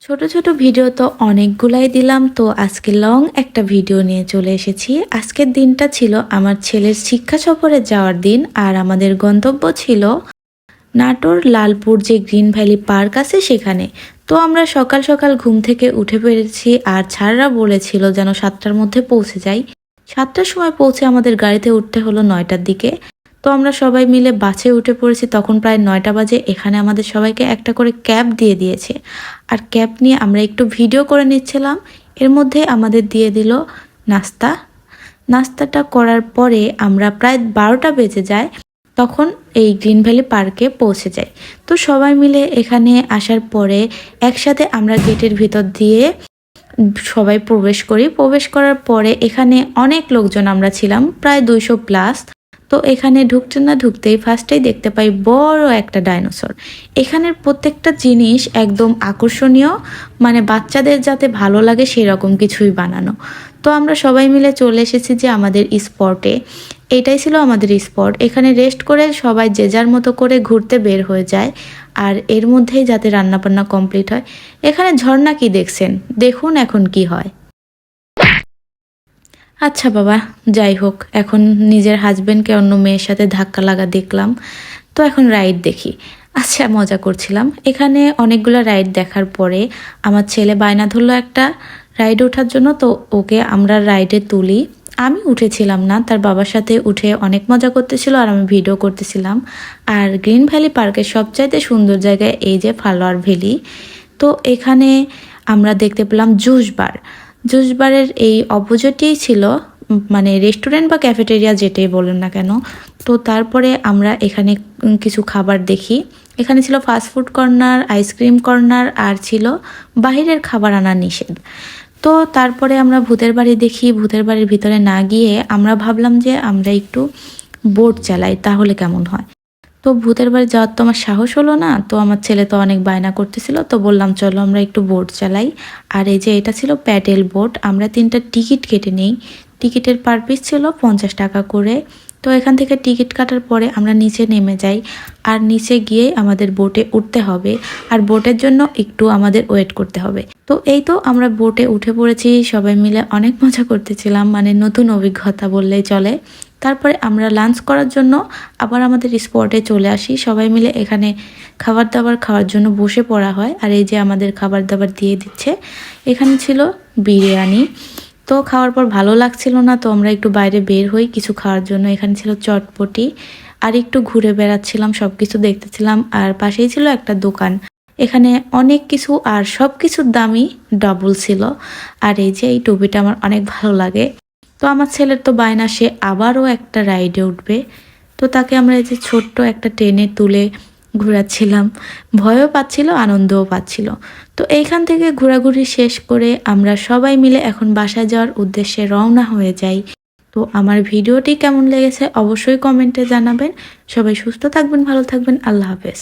ছোট ছোট ভিডিও তো অনেকগুলাই দিলাম, তো আজকে লং একটা ভিডিও নিয়ে চলে এসেছি। আজকের দিনটা ছিল আমার ছেলের শিক্ষা সফরে যাওয়ার দিন, আর আমাদের গন্তব্য ছিল নাটোর লালপুর যে গ্রিন ভ্যালি পার্ক আছে সেখানে। তো আমরা সকাল সকাল ঘুম থেকে উঠে পড়েছি, আর ছাড়রা বলেছিল যেন 7টার মধ্যে পৌঁছে যাই। 7টার সময় পৌঁছে আমাদের গাড়িতে উঠতে হলো 9টার দিকে। তো আমরা সবাই মিলে বাসে উঠে পড়েছি, তখন প্রায় 9টা বাজে। এখানে আমাদের সবাইকে একটা করে ক্যাব দিয়ে দিয়েছে, আর ক্যাব নিয়ে আমরা একটু ভিডিও করে নিচ্ছিলাম। এর মধ্যে আমাদের দিয়ে দিল নাস্তা। নাস্তাটা করার পরে আমরা প্রায় 12টা বেজে যায়, তখন এই গ্রিন ভ্যালি পার্কে পৌঁছে যাই। তো সবাই মিলে এখানে আসার পরে একসাথে আমরা গেটের ভিতর দিয়ে সবাই প্রবেশ করি। প্রবেশ করার পরে এখানে অনেক লোকজন আমরা ছিলাম, প্রায় 200+। তো এখানে ঢুকতে না ঢুকতেই ফার্স্টেই দেখতে পাই বড় একটা ডাইনোসর। এখানের প্রত্যেকটা জিনিস একদম আকর্ষণীয়, মানে বাচ্চাদের যাতে ভালো লাগে সেরকম কিছুই বানানো। তো আমরা সবাই মিলে চলে এসেছি যে আমাদের স্পটে। এটাই ছিল আমাদের স্পট। এখানে রেস্ট করে সবাই যে যার মতো করে ঘুরতে বের হয়ে যায়, আর এর মধ্যেই যাতে রান্নাবান্না কমপ্লিট হয়। এখানে ঝর্ণা কি দেখছেন, দেখুন এখন কি হয়। আচ্ছা বাবা, যাই হোক, এখন নিজের হাজবেন্ডকে অন্য মেয়ের সাথে ধাক্কা লাগা দেখলাম, তো এখন রাইড দেখি। আচ্ছা, মজা করছিলাম। এখানে অনেকগুলো রাইড দেখার পরে আমার ছেলে বায়না ধরলো একটা রাইডে ওঠার জন্য, তো ওকে আমরা রাইডে তুলি। আমি উঠেছিলাম না, তার বাবার সাথে উঠে অনেক মজা করতেছিল আর আমি ভিডিও করতেছিলাম। আর গ্রিন ভ্যালি পার্কের সবচাইতে সুন্দর জায়গায় এই যে ফ্লাওয়ার ভ্যালি। তো এখানে আমরা দেখতে পেলাম জুস বার। জুস বারের এই অপোজিটেই ছিল মানে রেস্টুরেন্ট বা ক্যাফেটেরিয়া, যেটাই বলেন না কেন। তো তারপরে আমরা এখানে কিছু খাবার দেখি। এখানে ছিল ফাস্টফুড কর্নার, আইসক্রিম কর্নার, আর ছিল বাহিরের খাবার আনা নিষেধ। তো তারপরে আমরা ভূতের বাড়ি দেখি। ভূতের বাড়ির ভিতরে না গিয়ে আমরা ভাবলাম যে আমরা একটু বোট চালাই, তাহলে কেমন হয়। তো ভূতের বাড়ি যাওয়ার তো আমার সাহস হলো না, তো আমার ছেলে তো অনেক বায়না করতেছিল, তো বললাম চলো আমরা একটু বোট চালাই। আর এই যে এটা ছিল প্যাডেল বোট। আমরা 3টা টিকিট কেটে নেই। টিকিটের পার পিস ছিল 50 টাকা করে। তো এখান থেকে টিকিট কাটার পরে আমরা নিচে নেমে যাই, আর নিচে গিয়ে আমাদের বোটে উঠতে হবে, আর বোটের জন্য একটু আমাদের ওয়েট করতে হবে। তো এই তো আমরা বোটে উঠে পড়েছি, সবাই মিলে অনেক মজা করতেছিলাম, মানে নতুন অভিজ্ঞতা বললেই চলে। তারপরে আমরা লাঞ্চ করার জন্য আবার আমাদের স্পটে চলে আসি। সবাই মিলে এখানে খাবার দাবার খাওয়ার জন্য বসে পড়া হয়, আর এই যে আমাদের খাবার দাবার দিয়ে দিচ্ছে। এখানে ছিল বিরিয়ানি। তো খাওয়ার পর ভালো লাগছিল না, তো আমরা একটু বাইরে বের হই কিছু খাওয়ার জন্য। এখানে ছিল চটপটি, আর একটু ঘুরে বেড়াচ্ছিলাম, সব কিছু দেখতেছিলাম। আর পাশেই ছিল একটা দোকান, এখানে অনেক কিছু, আর সব কিছুর দামই ডাবল ছিল। আর এই যে এই টুপিটা আমার অনেক ভালো লাগে। তো আমার ছেলের তো বায়না, সে আবারও একটা রাইডে উঠবে। তো তাকে আমরা এই যে ছোট্ট একটা ট্রেনে তুলে ঘোরাচ্ছিলাম। ভয়ও পাচ্ছিল, আনন্দও পাচ্ছিল। তো এইখান থেকে ঘোরাঘুরি শেষ করে আমরা সবাই মিলে এখন বাসায় যাওয়ার উদ্দেশ্যে রওনা হয়ে যাই। তো আমার ভিডিওটি কেমন লেগেছে অবশ্যই কমেন্টে জানাবেন। সবাই সুস্থ থাকবেন, ভালো থাকবেন। আল্লাহ হাফেজ।